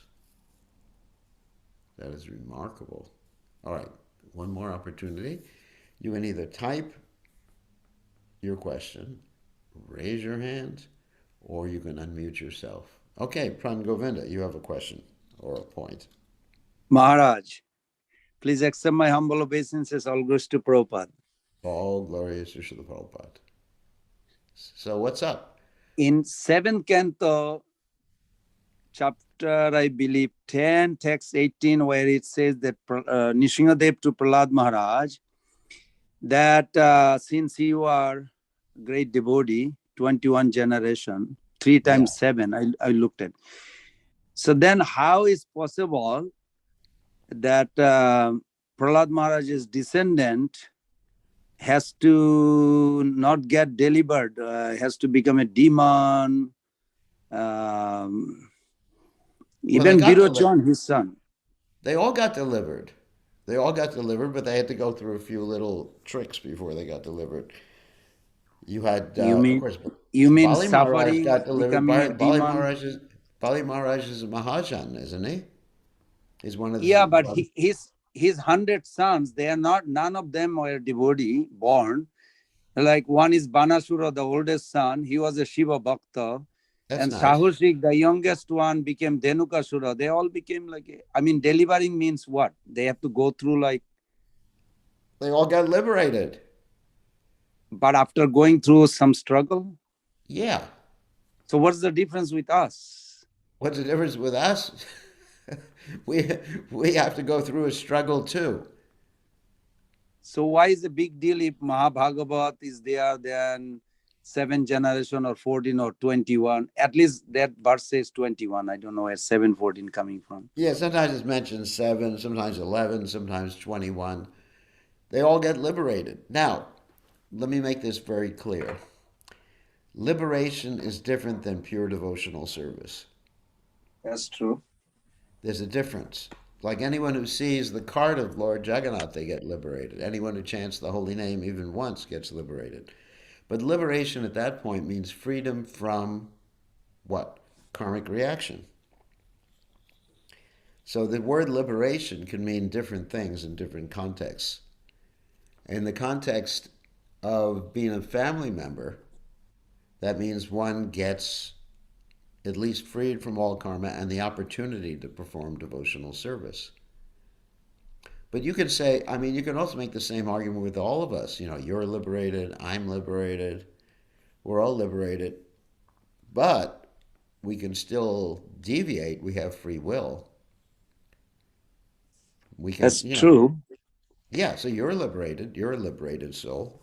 That is remarkable. All right, one more opportunity. You can either type your question, raise your hand, or you can unmute yourself. Okay, Pran Govinda, you have a question or a point. Maharaj, please accept my humble obeisances. All goes to Prabhupada. All glorious to Srila Prabhupada. So what's up? In 7th canto, chapter, I believe, 10, text 18, where it says that Nishingadev to Prahlad Maharaj, that since you are great devotee, 21 generation, 3 times 7, I looked at. So then how is possible that Prahlad Maharaj's descendant has to not get delivered, has to become a demon? Even Birochan, his son. They all got delivered. They all got delivered, but they had to go through a few little tricks before they got delivered. You had, of course, Bali Maharaj got delivered. Bali Maharaj is a Mahajan, isn't he? He's one of the... Yeah, but his 100 sons, they are not, none of them were devotee born. Like one is Banasura, the oldest son. He was a Shiva Bhakta. And nice. Sahushik, the youngest one, became Dhenukasura. They all became like, I mean, delivering means what? They have to go through like... They all got liberated. But after going through some struggle? Yeah. So what's the difference with us? What's the difference with us? we have to go through a struggle too. So why is a big deal if Mahabhagavat is there, then 7 generation or 14 or 21? At least that verse says 21. I don't know where 7, 14 coming from. Yeah, sometimes it's mentioned 7, sometimes 11, sometimes 21. They all get liberated. Now, let me make this very clear. Liberation is different than pure devotional service. That's true. There's a difference. Like anyone who sees the cart of Lord Jagannath, they get liberated. Anyone who chants the holy name even once gets liberated. But liberation at that point means freedom from what? Karmic reaction. So the word liberation can mean different things in different contexts. In the context of being a family member, that means one gets at least freed from all karma and the opportunity to perform devotional service. But you can say, I mean, you can also make the same argument with all of us. You know, you're liberated, I'm liberated, we're all liberated, but we can still deviate. We have free will. We can, That's true. Yeah, so you're a liberated soul.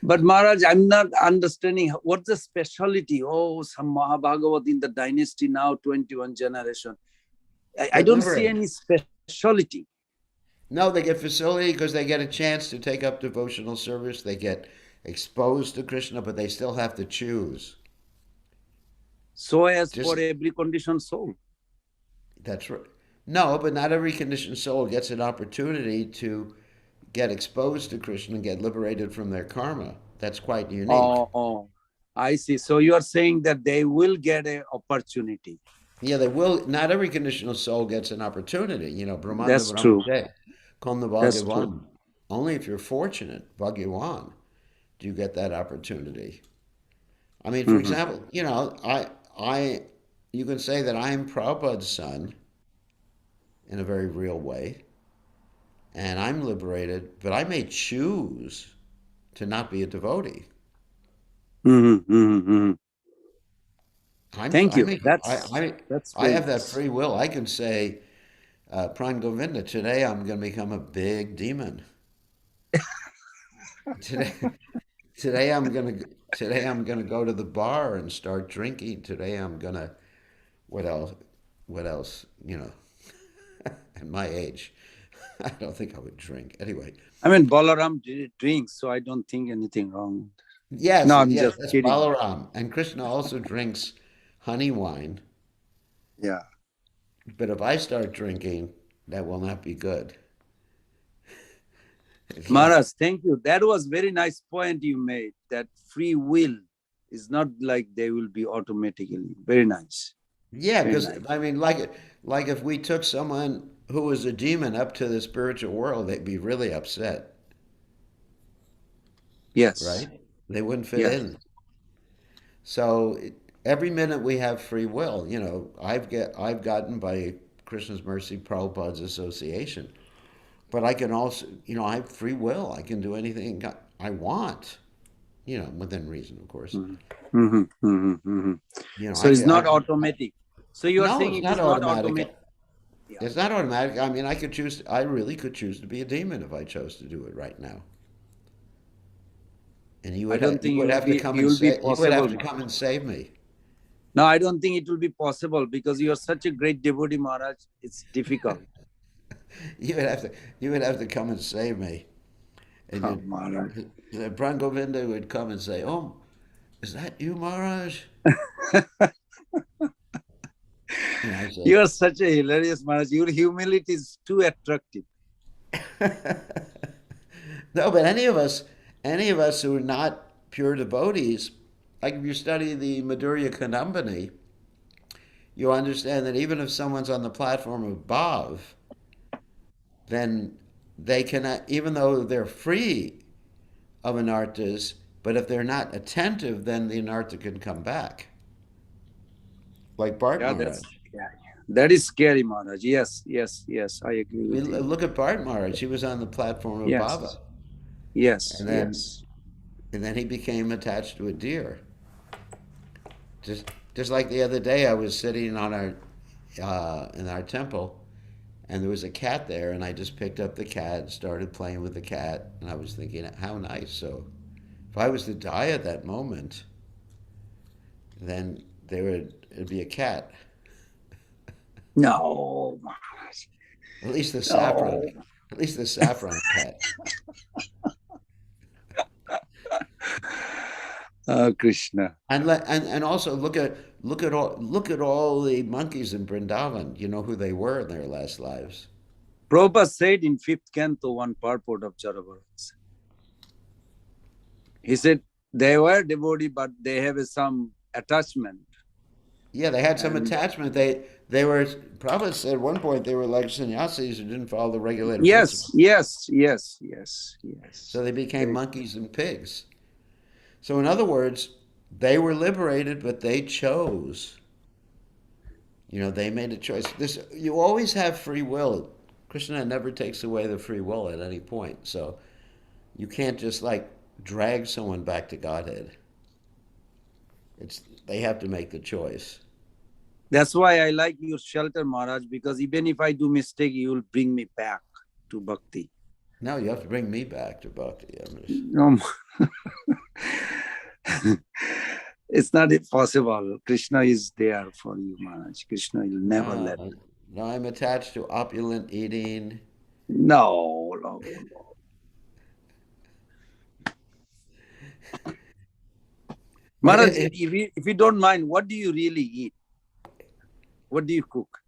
But Maharaj, I'm not understanding what's the specialty. Oh, some Mahabhagavat in the dynasty now, 21 generation. I don't see any specialty. No, they get facility because they get a chance to take up devotional service. They get exposed to Krishna, but they still have to choose. So as for every conditioned soul. That's right. No, but not every conditioned soul gets an opportunity to get exposed to Krishna and get liberated from their karma. That's quite unique. Oh, I see. So you are saying that they will get an opportunity. Yeah, they will. Not every conditional soul gets an opportunity. You know, Brahmanda That's true. That's true. Only if you're fortunate, Bhagavan, do you get that opportunity. I mean, for example, you know, you can say that I am Prabhupada's son in a very real way, and I'm liberated, but I may choose to not be a devotee. Thank I you. mean, That's I very have that nice. free will. I can say, Prime Govinda, today I'm going to become a big demon. Today, today I'm gonna go to the bar and start drinking. Today I'm gonna what else? What else? At my age, I don't think I would drink anyway. I mean, Balaram drinks, so I don't think anything wrong. No, Yes, I'm yes, just that's kidding. Balaram, and Krishna also drinks honey wine. Yeah. But if I start drinking, that will not be good. Yeah, Maharaj, thank you. That was very nice point you made, that free will is not like they will be automatically. Very nice. yeah, Very because nice. I mean, like if we took someone who was a demon up to the spiritual world, they'd be really upset, Yes. right? They wouldn't fit Yes. in. So every minute we have free will. I've gotten by Krishna's mercy Prabhupada's association, but I can also I have free will. I can do anything I want. Within reason, of course. Mhm. Mhm, mhm, mhm. So I it's can. not automatic. So you are No, saying it's it not is not automatic. automatic. Yeah. It's not automatic. I mean, I could choose. I really could choose to be a demon if I chose to do it right now. And I don't you think would have to come you and will be say you would have possible, to come Maharaj. and save me. No, I don't think it will be possible because you are such a great devotee, Maharaj. It's difficult. You would have to come and save me. And Oh, Maharaj. the Prangovinda would come and say, "Oh, is that you, Maharaj?" And I You say, are such a hilarious Maharaj. Your humility is too attractive. "No, but any of us who are not pure devotees, like if you study the Madhurya Kanambani, you understand that even if someone's on the platform of bhav, then they cannot, even though they're free of anartas, but if they're not attentive, then the anarta can come back, like Bart Yeah, Maharaj. yeah, that is scary, Maharaj. Yes, yes, yes. I agree I mean, with you. look at Bart Maharaj. He was on the platform of Baba, Yes, yes, and then yes. he became attached to a deer. Just like the other day, I was sitting on our in our temple, and there was a cat there, and I just picked up the cat, started playing with the cat, and I was thinking, how nice. So, if I was to die at that moment, then it'd be a cat, No, Maharaj. at least the saffron, No. cat. Oh, Krishna. And also look at all the monkeys in Brindavan. You know who they were in their last lives. Prabhupada said in fifth canto, one purport of Jarabaras. He said they were devotee, but they have some attachment. Yeah, they had some And attachment. They were Prabhupada said at one point they were like sannyasis who didn't follow the regulated yes, principles. yes, yes, yes, So yes. they became Very monkeys and pigs. So in other words, they were liberated, but they chose. They made a choice. This you always have free will. Krishna never takes away the free will at any point. So you can't just like drag someone back to Godhead. They have to make the choice. That's why I like your shelter, Maharaj, because even if I do mistake, you will bring me back to bhakti. No, you have to bring me back to Bhakti. No, it's not possible. Krishna is there for you, Maharaj. Krishna will never No, let. no, I'm attached to opulent eating. No, no, no. But Maharaj, if you don't mind, what do you really eat? What do you cook?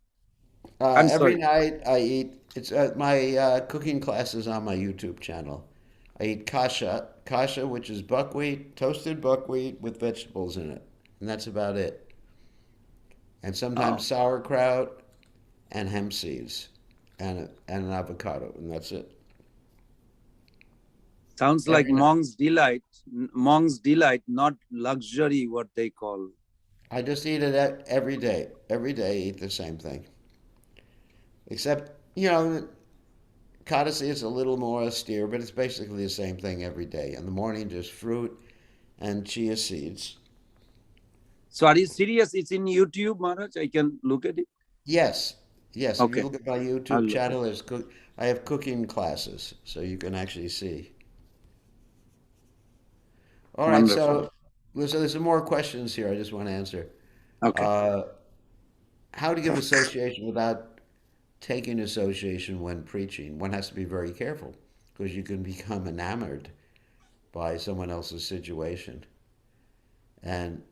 I'm every sorry. night I eat. It's my cooking classes on my YouTube channel. I eat kasha, which is buckwheat, toasted buckwheat with vegetables in it, and that's about it. And sometimes Oh, sauerkraut and hemp seeds, and an avocado, and that's it. sounds like Every night. monk's delight. Monk's delight, not luxury, what they call. I just eat it every day. Every day, I eat the same thing. Except, Codicy is a little more austere, but it's basically the same thing every day. In the morning, just fruit and chia seeds. So are you serious? It's in YouTube, Maharaj. I can look at it. Yes, yes. If you Okay, look at my I'll YouTube look at channel, it. I have cooking classes, so you can actually see. All right, Wonderful. so there's some more questions here I just want to answer. Okay. Uh, how to give association without taking association when preaching? One has to be very careful because you can become enamored by someone else's situation. And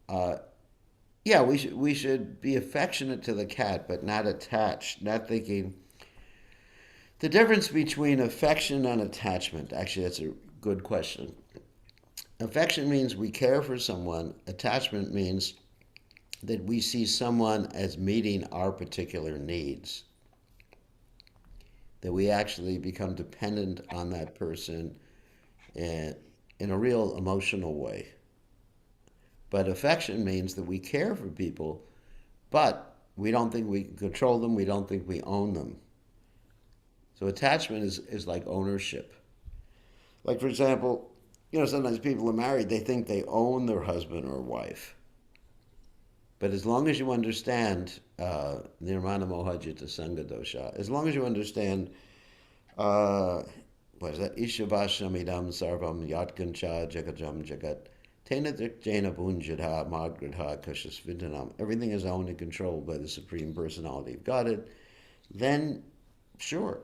uh, yeah, we should be affectionate to the cat, but not attached, not thinking. The difference between affection and attachment, actually, that's a good question. Affection means we care for someone. Attachment means that we see someone as meeting our particular needs, that we actually become dependent on that person in a real emotional way. But affection means that we care for people, but we don't think we can control them, we don't think we own them. So attachment is like ownership. Like, for example, sometimes people are married, they think they own their husband or wife. But as long as you understand nirmana mohajita sangha dosha, as long as you understand, uh, what is that? Ishabhashamidam sarvam yatkancha jagajam jagat tena jena bunjadha magradha kashasvindanam. Everything is owned and controlled by the Supreme Personality of Godhead. Then, sure,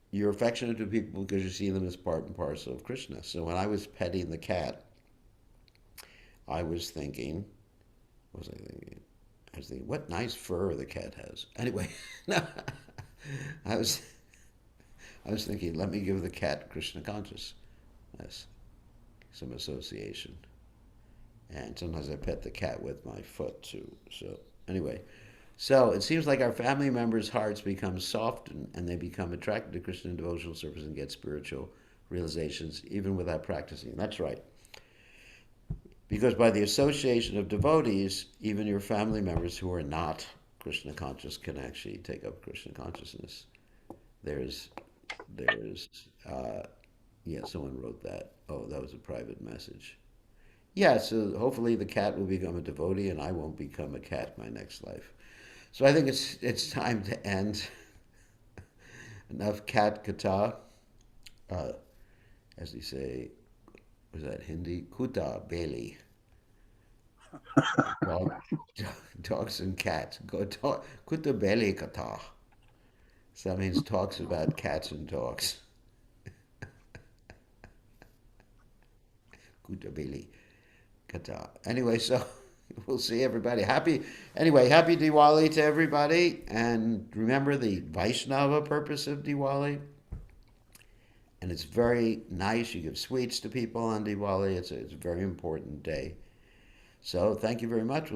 you're affectionate to people because you see them as part and parcel of Krishna. So when I was petting the cat, I was thinking, what was I thinking? I was thinking, what nice fur the cat has. Anyway, no, I was I was thinking, let me give the cat Krishna consciousness, some association. And sometimes I pet the cat with my foot too. So anyway, so it seems like our family members' hearts become soft and they become attracted to Krishna devotional service and get spiritual realizations even without practicing. That's right. Because by the association of devotees, even your family members who are not Krishna conscious can actually take up Krishna consciousness. There's, there's, yeah, someone wrote that. Oh, that was a private message. Yeah, so hopefully the cat will become a devotee and I won't become a cat in my next life. So I think it's time to end. Enough cat kata. Uh, as they say, was that Hindi? Kuta beli. Dog, dogs and cats. Go talk. Kuta beli kata. So that means talks about cats and dogs. Kuta beli kata. Anyway, so we'll see everybody. Happy Diwali to everybody. And remember the Vaishnava purpose of Diwali. And it's very nice. You give sweets to people on Diwali. It's a very important day. So thank you very much.